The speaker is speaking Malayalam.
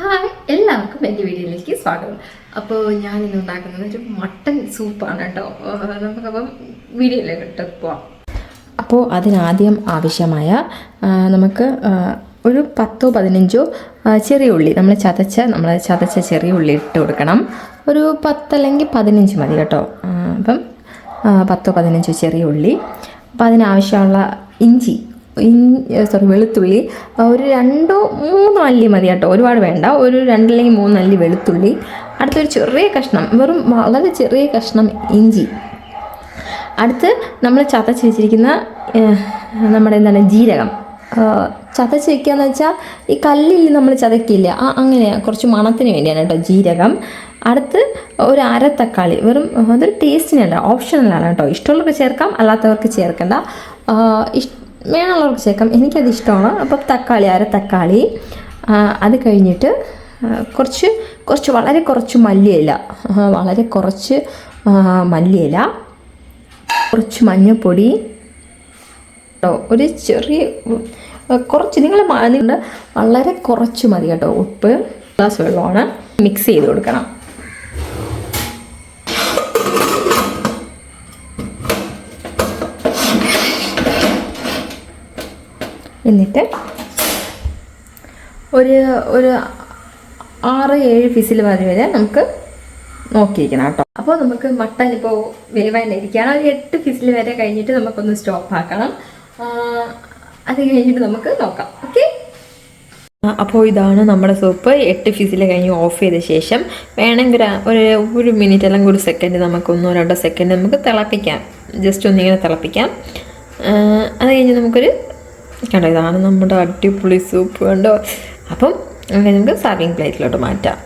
ഹായ്, എല്ലാവർക്കും എൻ്റെ വീഡിയോയിലേക്ക് സ്വാഗതം. അപ്പോൾ ഞാനിന്ന് ഉണ്ടാക്കുന്നത് ഒരു മട്ടൻ സൂപ്പാണ് കേട്ടോ. നമുക്കപ്പം വീഡിയോയിലേക്ക് പോവാം. അപ്പോൾ അതിനാദ്യം ആവശ്യമായ നമുക്ക് ഒരു 10-15 ചെറിയ ഉള്ളി നമ്മൾ ചതച്ച ചെറിയ ഉള്ളി ഇട്ട് കൊടുക്കണം. ഒരു 10 അല്ലെങ്കിൽ 15 മതി കേട്ടോ. അപ്പം 10-15 ചെറിയ ഉള്ളി. അപ്പോൾ അതിനാവശ്യമുള്ള വെളുത്തുള്ളി ഒരു 2-3 അല്ലി മതി കേട്ടോ, ഒരുപാട് വേണ്ട. ഒരു 2 അല്ലെങ്കിൽ 3 അല്ലി വെളുത്തുള്ളി. അടുത്തൊരു ചെറിയ കഷ്ണം, വളരെ ചെറിയ കഷ്ണം ഇഞ്ചി. അടുത്ത് നമ്മൾ ചതച്ച് വെച്ചിരിക്കുന്ന നമ്മുടെ ജീരകം. ചതച്ച് വയ്ക്കുകയെന്ന് വെച്ചാൽ ഈ കല്ലിൽ നമ്മൾ ചതക്കില്ല, അങ്ങനെ കുറച്ച് മണത്തിന് വേണ്ടിയാണ് കേട്ടോ ജീരകം. അടുത്ത് ഒരു അര തക്കാളി, അതൊരു ടേസ്റ്റിനല്ല, ഓപ്ഷണലാണ് കേട്ടോ. ഇഷ്ടമുള്ളവർക്ക് ചേർക്കാം, അല്ലാത്തവർക്ക് ചേർക്കണ്ട. വേണമുള്ളവർക്ക് ചേർക്കാം, എനിക്കത് ഇഷ്ടമാണ്. അപ്പം അര തക്കാളി. അത് കഴിഞ്ഞിട്ട് വളരെ കുറച്ച് മല്ലിയില, കുറച്ച് മഞ്ഞൾപ്പൊടി, ഒരു ചെറിയ കുറച്ച് നിങ്ങളുടെ വളരെ കുറച്ച് മതി കേട്ടോ. ഉപ്പ്, ഗ്ലാസ് വെള്ളമാണ്. മിക്സ് ചെയ്ത് കൊടുക്കണം. എന്നിട്ട് ഒരു 6-7 ഫിസിൽ വരെ നമുക്ക് നോക്കിയിരിക്കണം കേട്ടോ. അപ്പോൾ നമുക്ക് മട്ടൻ ഇപ്പോൾ വേവാനിരിക്കുകയാണ്. ഒരു 8 ഫിസിൽ വരെ കഴിഞ്ഞിട്ട് നമുക്കൊന്ന് സ്റ്റോപ്പ് ആക്കണം. അത് കഴിഞ്ഞിട്ട് നമുക്ക് നോക്കാം. ഓക്കെ. അപ്പോൾ ഇതാണ് നമ്മുടെ സൂപ്പ്. 8 ഫിസിൽ കഴിഞ്ഞ് ഓഫ് ചെയ്ത ശേഷം വേണമെങ്കിൽ ഒരു മിനിറ്റ് അല്ലെങ്കിൽ ഒരു സെക്കൻഡ്, നമുക്ക് 1-2 സെക്കൻഡ് നമുക്ക് തിളപ്പിക്കാം. ജസ്റ്റ് ഒന്നിങ്ങനെ തിളപ്പിക്കാം. അത് കഴിഞ്ഞ് നമുക്കൊരു കണ്ടോ, ഇതാണ് നമ്മുടെ അടിപൊളി സൂപ്പ് കണ്ടോ. അപ്പം നമുക്ക് സർവിങ് പ്ലേറ്റിലോട്ട് മാറ്റാം.